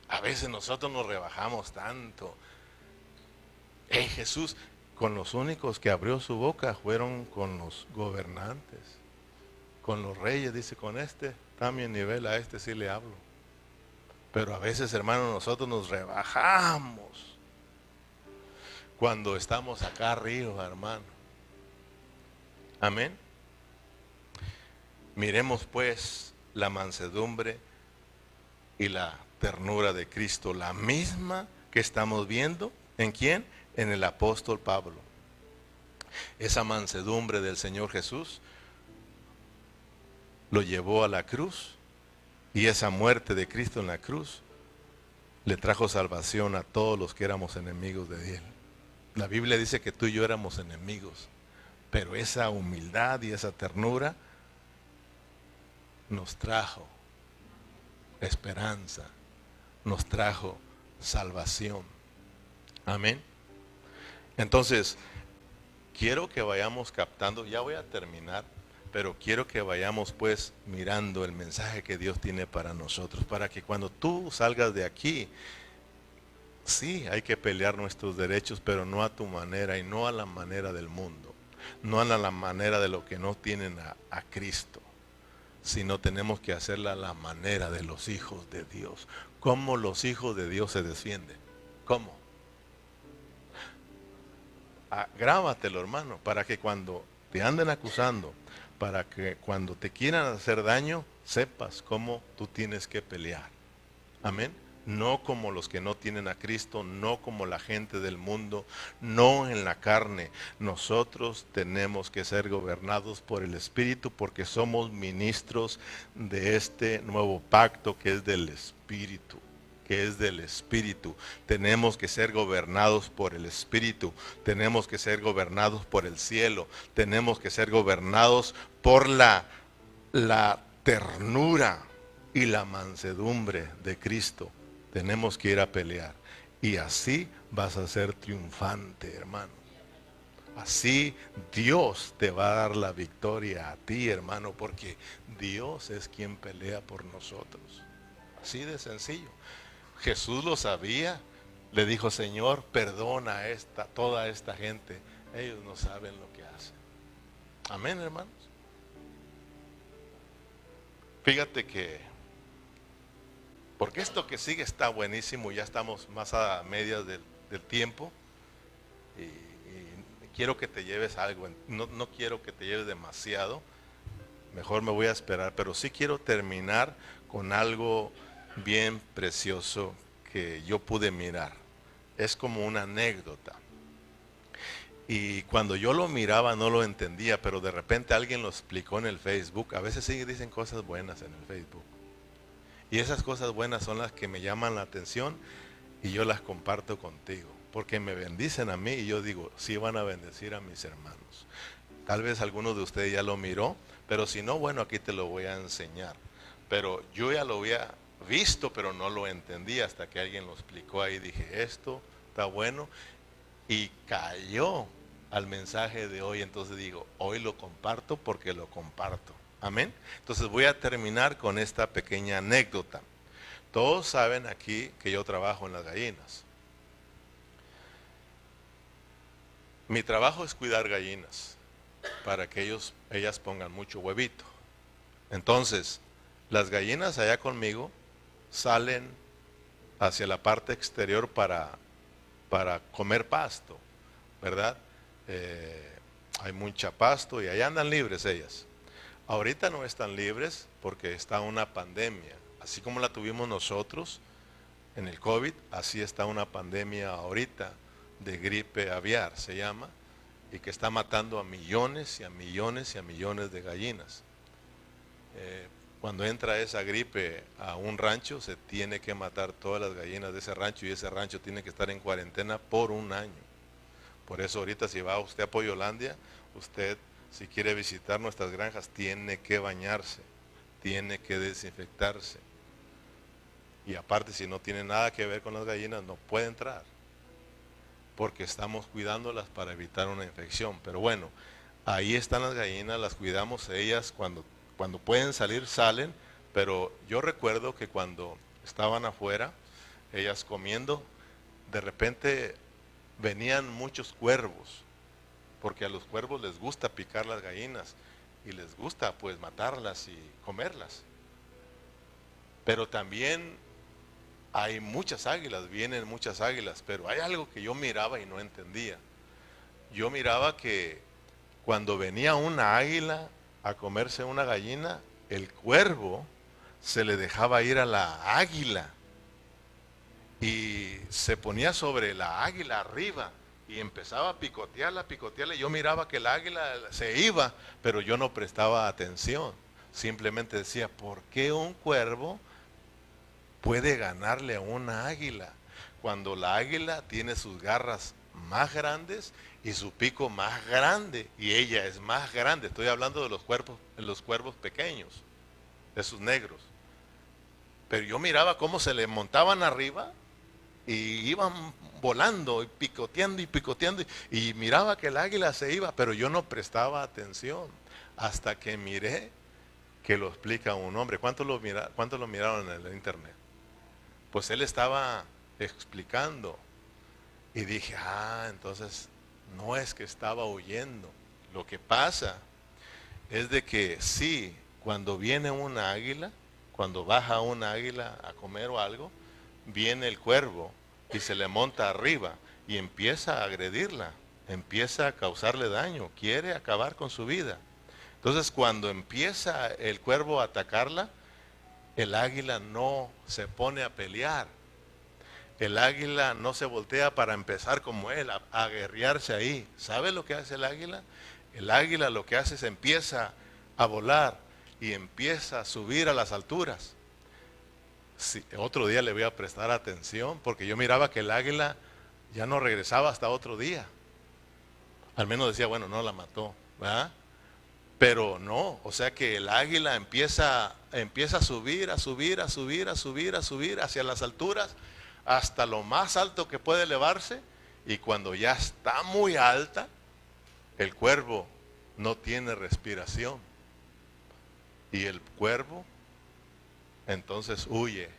[SPEAKER 1] A veces nosotros nos rebajamos tanto. Jesús, con los únicos que abrió su boca fueron con los gobernantes, con los reyes. Dice, con este está a mi nivel, a este sí le hablo. Pero a veces, hermano, nosotros nos rebajamos cuando estamos acá arriba, hermano. Amén. Miremos pues la mansedumbre y la ternura de Cristo, la misma que estamos viendo. ¿En quién? En el apóstol Pablo. Esa mansedumbre del Señor Jesús lo llevó a la cruz, y esa muerte de Cristo en la cruz le trajo salvación a todos los que éramos enemigos de Él. La Biblia dice que tú y yo éramos enemigos, pero esa humildad y esa ternura nos trajo esperanza, nos trajo salvación. Amén. Entonces, quiero que vayamos captando, ya voy a terminar, pero quiero que vayamos pues mirando el mensaje que Dios tiene para nosotros, para que cuando tú salgas de aquí, sí, hay que pelear nuestros derechos, pero no a tu manera y no a la manera del mundo, no a la manera de lo que no tienen a Cristo, sino tenemos que hacerla a la manera de los hijos de Dios. ¿Cómo los hijos de Dios se defienden? ¿Cómo? Grábatelo, hermano, para que cuando te anden acusando, para que cuando te quieran hacer daño, sepas cómo tú tienes que pelear. Amén. No como los que no tienen a Cristo, no como la gente del mundo, no en la carne. Nosotros tenemos que ser gobernados por el Espíritu, porque somos ministros de este nuevo pacto que es del Espíritu. Tenemos que ser gobernados por el Espíritu, tenemos que ser gobernados por el cielo, tenemos que ser gobernados por la ternura y la mansedumbre de Cristo. Tenemos que ir a pelear, y así vas a ser triunfante, hermano. Así Dios te va a dar la victoria a ti, hermano, porque Dios es quien pelea por nosotros. Así de sencillo. Jesús lo sabía, le dijo, Señor, perdona a toda esta gente, ellos no saben lo que hacen. Amén, hermanos. Fíjate que, porque esto que sigue está buenísimo, ya estamos más a medias del tiempo, y quiero que te lleves algo, no quiero que te lleves demasiado, mejor me voy a esperar, pero sí quiero terminar con algo bien precioso que yo pude mirar. Es como una anécdota, y cuando yo lo miraba no lo entendía, pero de repente alguien lo explicó en el Facebook. A veces sí dicen cosas buenas en el Facebook, y esas cosas buenas son las que me llaman la atención, y yo las comparto contigo, porque me bendicen a mí, y yo digo, sí van a bendecir a mis Tal vez alguno de ustedes ya lo miró, pero si no, bueno, aquí te lo voy a enseñar. pero yo ya lo había visto, pero no lo entendía hasta que alguien lo explicó ahí. Dije, esto está bueno, y cayó al mensaje de hoy. Entonces digo, hoy lo comparto porque lo comparto. Amén. Entonces voy a terminar con esta pequeña anécdota. Todos saben aquí que yo trabajo en las gallinas. Mi trabajo es cuidar gallinas para que ellas pongan mucho huevito. Entonces, las gallinas allá conmigo salen hacia la parte exterior para comer pasto, ¿verdad? Hay mucha pasto y allá andan libres ellas. Ahorita no están libres porque está una pandemia. Así como la tuvimos nosotros en el COVID, así está una pandemia ahorita de gripe aviar, se llama, y que está matando a millones y a millones y a millones de gallinas. Cuando entra esa gripe a un rancho, se tiene que matar todas las gallinas de ese rancho, y ese rancho tiene que estar en cuarentena por un año. Por eso ahorita, si va usted a Pollolandia, usted, si quiere visitar nuestras granjas, tiene que bañarse, tiene que desinfectarse. Y aparte, si no tiene nada que ver con las gallinas, no puede entrar, porque estamos cuidándolas para evitar una infección. Pero bueno, ahí están las gallinas, las cuidamos. Ellas cuando pueden salir, salen. Pero yo recuerdo que cuando estaban afuera, ellas comiendo, de repente venían muchos cuervos, porque a los cuervos les gusta picar las gallinas y les gusta pues matarlas y comerlas. Pero también hay muchas águilas, vienen muchas águilas, pero hay algo que yo miraba y no entendía. Yo miraba que cuando venía una águila a comerse una gallina, el cuervo se le dejaba ir a la águila y se ponía sobre la águila arriba y empezaba a picotearla, y yo miraba que el águila se iba, pero yo no prestaba atención. Simplemente decía, ¿por qué un cuervo puede ganarle a una águila cuando la águila tiene sus garras más grandes y su pico más grande y ella es más grande? Estoy hablando de los cuervos pequeños, de esos negros. Pero yo miraba cómo se le montaban arriba y iban volando y picoteando, y miraba que el águila se iba, pero yo no prestaba atención hasta que miré que lo explica un hombre. ¿Cuántos lo miraron en el internet? Pues él estaba explicando y dije, entonces no es que estaba huyendo. Lo que pasa es de que sí, cuando viene una águila, cuando baja una águila a comer o algo, viene el cuervo y se le monta arriba y empieza a agredirla, empieza a causarle daño, quiere acabar con su vida. Entonces cuando empieza el cuervo a atacarla, el águila no se pone a pelear. El águila no se voltea para empezar como él, a guerrearse ahí. ¿Sabe lo que hace el águila? El águila lo que hace es empieza a volar y empieza a subir a las alturas. Sí, otro día le voy a prestar atención, porque yo miraba que el águila ya no regresaba hasta otro día. Al menos decía, bueno, no la mató, ¿verdad? Pero no, o sea que el águila empieza a subir hacia las alturas, hasta lo más alto que puede elevarse, y cuando ya está muy alta, el cuervo no tiene respiración. Y el cuervo entonces huye,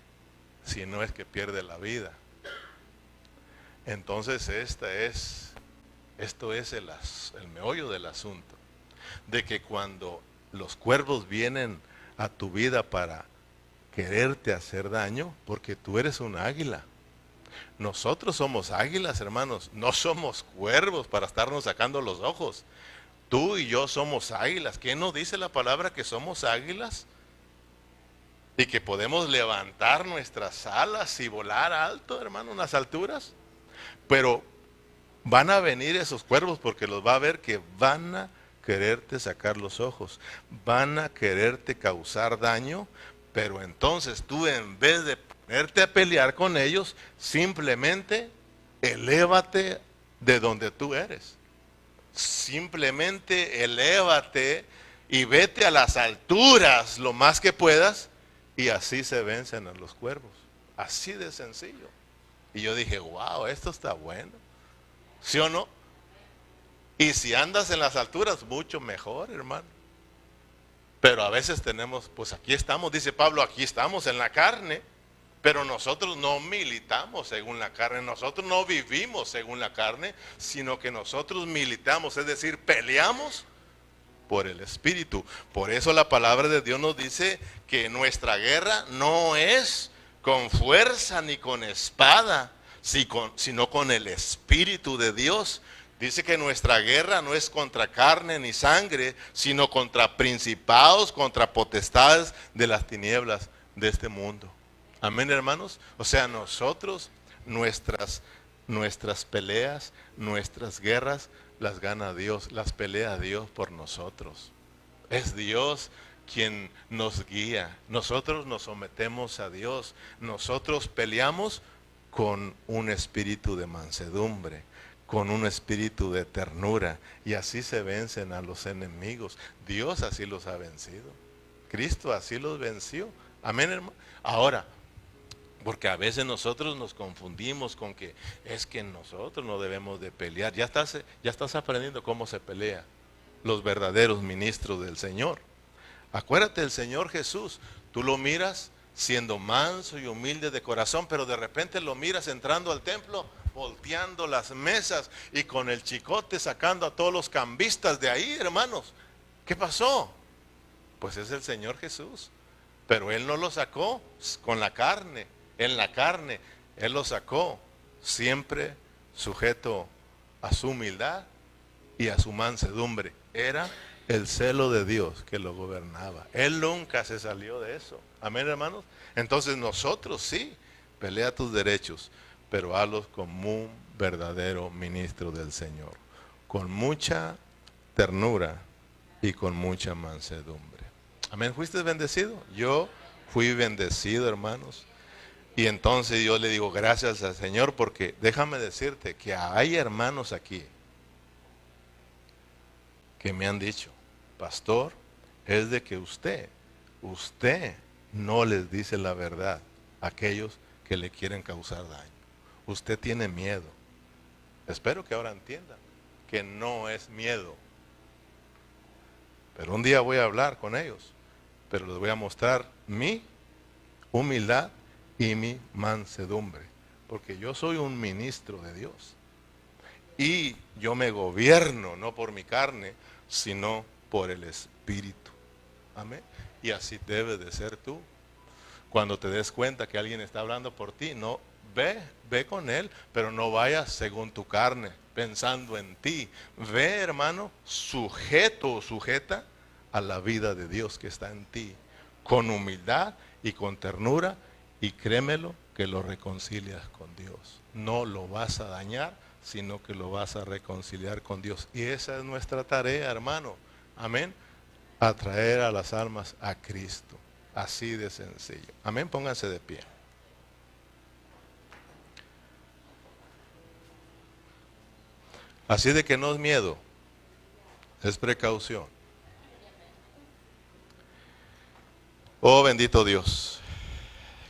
[SPEAKER 1] si no es que pierde la vida. Entonces esto es el meollo del asunto, de que cuando los cuervos vienen a tu vida para quererte hacer daño, porque tú eres un águila. Nosotros somos águilas, hermanos, no somos cuervos para estarnos sacando los ojos. Tú y yo somos águilas. ¿Qué nos dice la palabra? Que somos águilas y que podemos levantar nuestras alas y volar alto, hermano, en las alturas. Pero van a venir esos cuervos, porque los va a ver que van a quererte sacar los ojos, van a quererte causar daño. Pero entonces tú, en vez de ponerte a pelear con ellos, simplemente elévate de donde tú eres. Simplemente elévate y vete a las alturas lo más que puedas, y así se vencen a los cuervos. Así de sencillo. Y yo dije, wow, esto está bueno. ¿Sí o no? Y si andas en las alturas, mucho mejor, hermano. Pero a veces tenemos, pues aquí estamos, dice Pablo, aquí estamos en la carne. Pero nosotros no militamos según la carne, nosotros no vivimos según la carne, sino que nosotros militamos, es decir, peleamos por el Espíritu. Por eso la palabra de Dios nos dice que nuestra guerra no es con fuerza ni con espada, sino con el Espíritu de Dios. Dice que nuestra guerra no es contra carne ni sangre, sino contra principados, contra potestades de las tinieblas de este mundo. Amén, hermanos. O sea, nosotros, nuestras peleas, nuestras guerras, las gana Dios, las pelea Dios por nosotros. Es Dios quien nos guía. Nosotros nos sometemos a Dios. Nosotros peleamos con un espíritu de mansedumbre, con un espíritu de ternura. Y así se vencen a los enemigos. Dios así los ha vencido. Cristo así los venció. Amén, hermano. Ahora, porque a veces nosotros nos confundimos con que es que nosotros no debemos de pelear. Ya estás aprendiendo cómo se pelea los verdaderos ministros del Señor. Acuérdate del Señor Jesús. Tú lo miras siendo manso y humilde de corazón, pero de repente lo miras entrando al templo, volteando las mesas y con el chicote sacando a todos los cambistas de ahí, hermanos. ¿Qué pasó? Pues es el Señor Jesús. Pero Él no lo sacó con la carne. En la carne, Él lo sacó siempre sujeto a su humildad y a su mansedumbre. Era el celo de Dios que lo gobernaba. Él nunca se salió de eso. Amén, hermanos. Entonces nosotros sí, pelea tus derechos, pero hazlos como un verdadero ministro del Señor, con mucha ternura y con mucha mansedumbre. Amén. ¿Fuiste bendecido? Yo fui bendecido, hermanos. Y entonces yo le digo gracias al Señor, porque déjame decirte que hay hermanos aquí que me han dicho, pastor, es de que usted no les dice la verdad a aquellos que le quieren causar daño. Usted tiene miedo. Espero que ahora entiendan que no es miedo. Pero un día voy a hablar con ellos, pero les voy a mostrar mi humildad y mi mansedumbre, porque yo soy un ministro de Dios y yo me gobierno no por mi carne, sino por el Espíritu. Amén. Y así debe de ser tú. Cuando te des cuenta que alguien está hablando por ti, no, ve con él, pero no vayas según tu carne, pensando en ti. Ve, hermano, sujeto o sujeta a la vida de Dios que está en ti, con humildad y con ternura. Y créemelo que lo reconcilias con Dios. No lo vas a dañar, sino que lo vas a reconciliar con Dios. Y esa es nuestra tarea, hermano. Amén. Atraer a las almas a Cristo. Así de sencillo. Amén. Pónganse de pie. Así de que no es miedo, es precaución. Oh bendito Dios.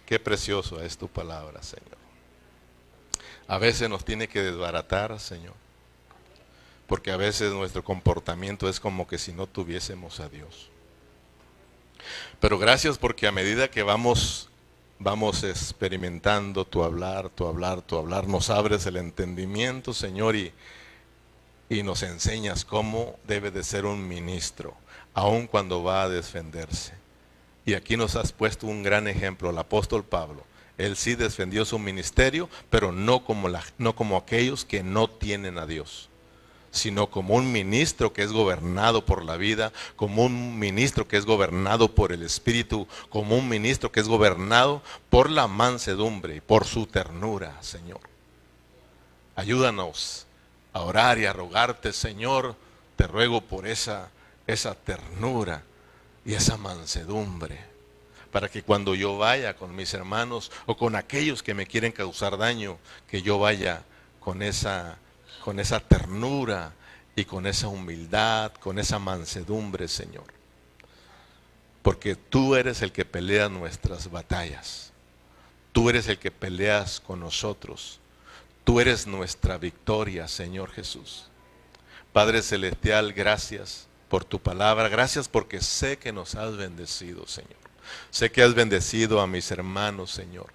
[SPEAKER 1] Qué precioso es tu palabra, Señor. A veces nos tiene que desbaratar, Señor, porque a veces nuestro comportamiento es como que si no tuviésemos a Dios. Pero gracias, porque a medida que vamos experimentando tu hablar, nos abres el entendimiento, Señor, y nos enseñas cómo debe de ser un ministro, aun cuando va a defenderse. Y aquí nos has puesto un gran ejemplo, el apóstol Pablo. Él sí defendió su ministerio, pero no como aquellos que no tienen a Dios, sino como un ministro que es gobernado por la vida, como un ministro que es gobernado por el Espíritu, como un ministro que es gobernado por la mansedumbre y por su ternura, Señor. Ayúdanos a orar y a rogarte, Señor, te ruego por esa ternura y esa mansedumbre, para que cuando yo vaya con mis hermanos o con aquellos que me quieren causar daño, que yo vaya con esa ternura y con esa humildad, con esa mansedumbre, Señor. porque tú eres el que pelea nuestras batallas. Tú eres el que peleas con nosotros. Tú eres nuestra victoria, Señor Jesús. Padre Celestial, gracias por tu palabra. Gracias porque sé que nos has bendecido, Señor. Sé que has bendecido a mis hermanos, Señor.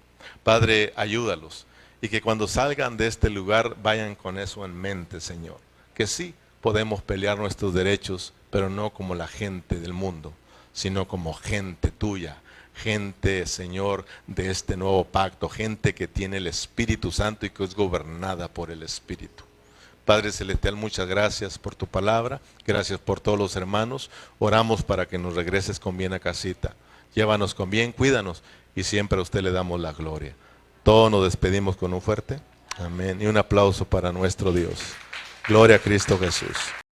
[SPEAKER 1] Padre, ayúdalos. Y que cuando salgan de este lugar vayan con eso en mente, Señor. Que sí podemos pelear nuestros derechos, pero no como la gente del mundo, sino como gente tuya. Gente, Señor, de este nuevo pacto. Gente que tiene el Espíritu Santo y que es gobernada por el Espíritu. Padre Celestial, muchas gracias por tu palabra. Gracias por todos los hermanos. Oramos para que nos regreses con bien a casita. Llévanos con bien, cuídanos y siempre a usted le damos la gloria. Todos nos despedimos con un fuerte amén y un aplauso para nuestro Dios. Gloria a Cristo Jesús.